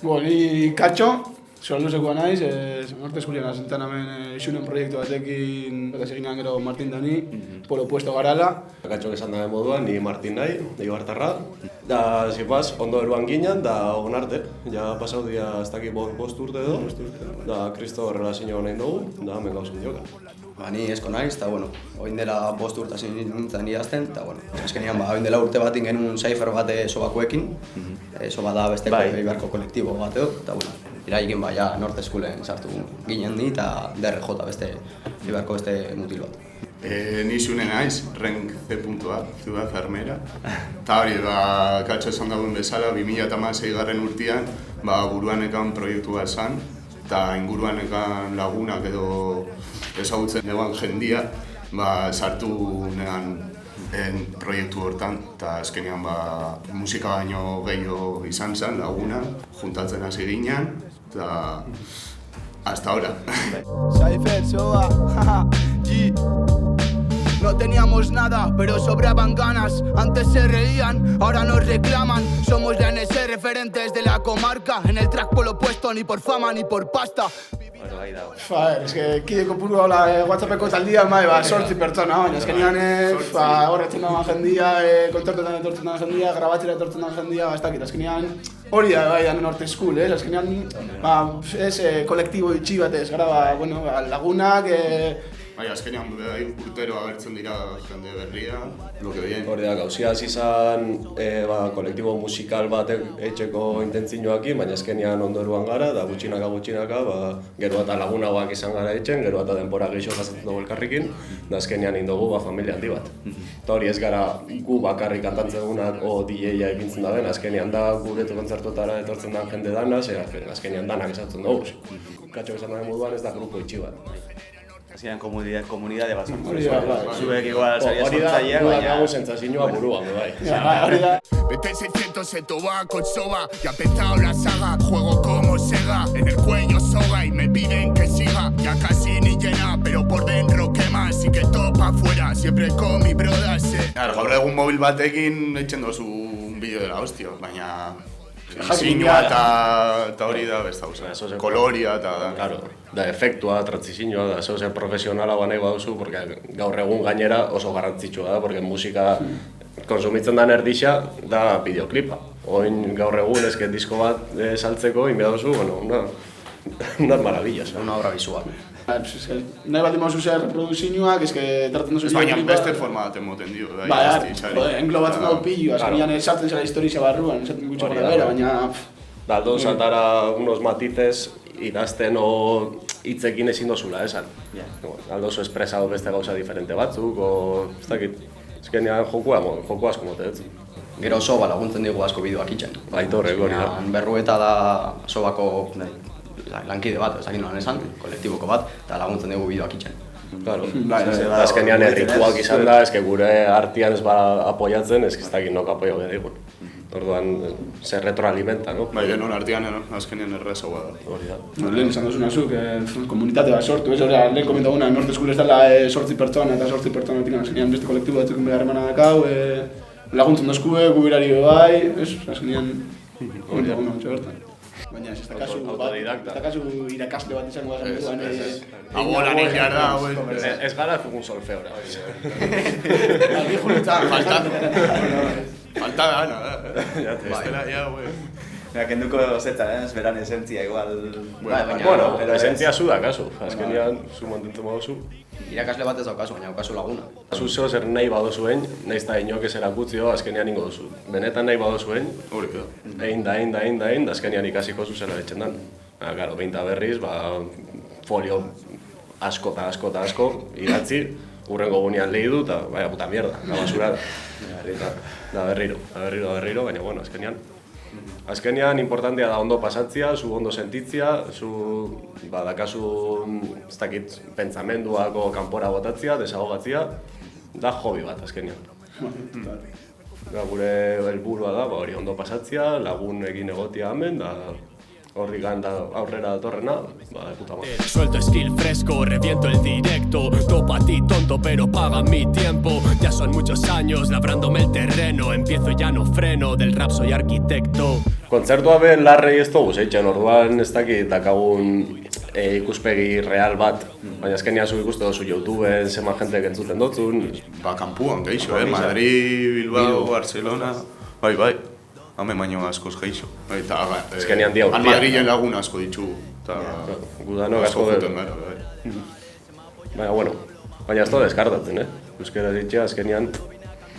Ni Katxo, Solduzekoa naiz, Norte Eskulian asentan hemen Xunen proiektu batekin eta seginan gero Martin Dani, polo puesto garala. Katxok esan dabe moduan, ni Martin nahi, Eibartarra. Da, zipaz, ondo eruan ginen, da ogon arte. Ja pasau dia ez dakit bost urte edo. Da, Kristo relazio nahi dugu, da hemen gauzun dioka. Ni esko naiz, eta bueno, oin dela 5 urte hasi nintzen idazten, eta bueno, azkenean oin dela urte bat genuen cypher bat sobakoekin, soba da besteko Eibarko kolektibo bat edo, eta bueno, iraikin ja Norte Eskulen sartu ginen ni, eta DRJ beste Eibarko beste mutil bat. Ni Xune naiz, Renk C.A, Ciudad Armera. Eta hori, Katxo esan dagoen bezala, 2016 urtean buruan ekan proiektua esan, eta inguruan ekan lagunak edo ezagutzen egon jendia sartu negan proiektu hortan, eta azkenean musika baino gehiago izan zen, laguna, juntatzen hasi ginen, eta hasta ahora. Cypher, Soba, G. No teníamos nada, pero sobraban ganas. Antes se reían, ahora nos reclaman. Somos la NS, referentes de la comarca. En el track por lo puesto, ni por fama ni por pasta. Es que kide kopuru hola WhatsAppeko taldian bai, 8 pertsona, baina azkenean horretzen dagoen jendia, kontzertuetan etortzen dagoen jendia, grabatzera etortzen dagoen jendia, ez dakit, azkenean hori da bai, Norte School, azkenean kolektibo itxi batez, gara lagunak, Bai, azkenean urtero agertzen dira jende berria, lo que bien. Hori da, gauzia hasi izan kolektibo musikal bat etxeko intentzioakin, baina azkenean ondoruan gara, da gutxinaka, gero eta lagunagoak izan gara etxen, gero eta denbora gehiago jasatzen dugu elkarrikin, da azkenean indogu familia handi bat. Eta hori ez gara gu bakarrik kantantzen dugunak o DJ-a egintzen da den, azkenean da gure kontzertuetara etortzen den jende dana, azkenean danak esatzen dugu. Katxok esan dagoen moduan ez da grupo itxi bat. Hacían comunidade bat sortu. Zuek igual saria sortzaileak, baina gago sentsazioa buruan, bai. Vete 600 en Toba con Soba, ya ha empezado la saga, juego como Sega, en el cuello soga y me piden que siga, ya casi ni llena, pero por dentro quema, así que todo pa' afuera, siempre con mi brother, Gaur egun mobil batekin eitzen dozu un vídeo de la hostia, baina Transizinua eta hori da besta gauza, koloria eta... Claro, da efektua, transizinua, da zeu zen profesionalagoa nahi baduzu, porque gaur egun gainera oso garrantzitsua da, porque musika konsumitzen den erdixa da bideoklipa. Oin gaur egun ezken disko bat saltzeko, inbea duzu, unas maravillas. Una obra visual. Nahi bat dimauzu zer reproduzioak, traten duzu baina beste forma bat emoten dio. Englobatzen dago pillo, azkenean sartzen zela historia barruan, esaten gutxo gara bera, baina... Daldo saltara unos matices idazten o hitzekin ezin dozula, esan. Daldo zu espresado beste gauza diferente batzuk, o... ez dakit, azkenean joko asko mote dut. Gero Soba laguntzen digu asko bideoak itxen. Aitorrek hori da. Berrueta da Sobako lankide bat, ez dakit nolan esan, kolektiboko bat, eta laguntzen dugu bideoak itxen. Claro, azkenean errituak izan da, gure artian ez apoiatzen, ez dakit nok apoio behar digun. Orduan, se retroalimenta, no? Bai, denon artian azkenean errezagoa da. Hori da. Lehen esan duzuna zuk, komunitate bat sortu, lehen komentaguna, Norte School ez dela 8 pertsona eta 8 pertsonatik azkenean beste kolektibo batzuk beharremana dakau, laguntzen dozkue, gubirari bai, azkenean komentaguna batxe bertan. Baina ez da kasu irakasle bat izango da zen duan... Agoran egiar da, ez gara fugun solfeora. Algi julitzen. Falta da, ya estela, ya, güey. Mira, kenduko zeta, beran esentzia igual... Bueno, esentzia zu da, kasu. Azkenean, zu mantentzen baduzu. Irakasle bat ez daukazu, baina daukazu laguna. Zu zeo zer nahi badozuen, nahiz eta inok ez erakutzio, azkenean ingo duzu. Benetan nahi badozuen, egin da, azkenean ikasiko zuzela etxen dan. Garo, behin da berriz, folio asko eta asko idatzi, urrengo gunean lehi du, eta baina puta mierda, la basura da berriro, baina bueno, azkenean importantea da ondo pasatzia, zu ondo sentitzia, zu badakazu ez dakit pentsamenduako kanpora botatzia, desahogatzia, da hobi bat azkenean. Gure helburua da hori ondo pasatzia, lagun egin egotia hemen, da horrik aurrera datorrena, ba, de puta madre. Suelto skill fresco, reviento el directo. Topa a ti tonto, pero paga mi tiempo. Ya son muchos años labrándome el terreno. Empiezo ya no freno, del rap soy arquitecto. Kontzertua be larrei ez dugu zeitzen, orduan ez dakit dakagun ikuspegi real bat. Baina azkenean zu ikuste dozu YouTubeen, zema jentek entzuten dotzun. Ba, kanpuan geixo, Madrid, Bilbao, Barcelona, bai. Hame baino askoz geixo. Eta, azkenean dia urtia. Madrilen lagun asko ditugu. Gudanok asko juten gara, Baina, bueno, baina ez da deskartatzen, Euskara ditzea azkenean.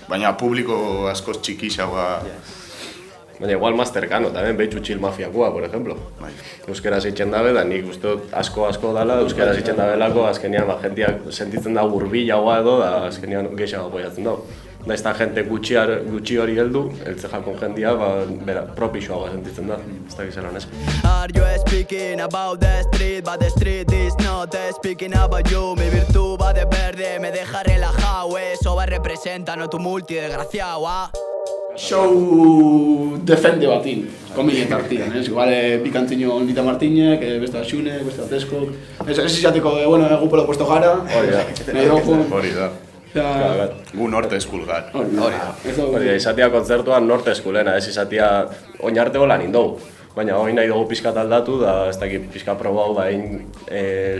Baina publiko askoz txikixagoa. Baina igual más cercano, también Beitxu Chill Mafiakoa, por ejemplo. Euskara zitzen dabe, da nik uste asko dala, euskara zitzen dabelako, azkenean jentiak sentitzen da hurbilagoa edo, da azkenean geixago apoiatzen dago. Da esta gente gutxi hori heldu, eltze jakon jendia, bera, propixoagoa sentitzen da, ez da gizela neska. Are you speaking about the street, but the street is not speaking about you. Mi virtud va de verde, me deja relajado, eso va representa, no tu multi desgraciado, Show defende batin, kominen tartian, igual pikantzino Nita Martinek, beste da Xunek, beste da Teskok. Ez izateko, bueno, gupelo puesto gara, Hori da. Gu norte eskulgar. Hori da, izatea kontzertuan norte eskulena, ez izatea oinarte hola nindogu. Baina hori nahi dugu pixkat aldatu, da ez dakit pixka probau da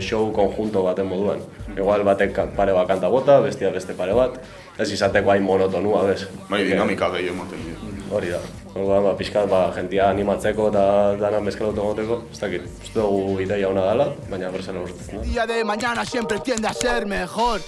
show konjunto baten moduan. Igual batek pare bat kanta bota, bestia beste pare bat, ez izateko hain monotonua, bez. Bai, dinamika gehi emoten dira. Hori da. Orduan, pixkat jentia animatzeko eta dana mezkelautu egoteko, ez dakit. Uste dugu ideia hona dela, baina berzela urtetzen da. Día de mañana siempre tiende a ser mejor.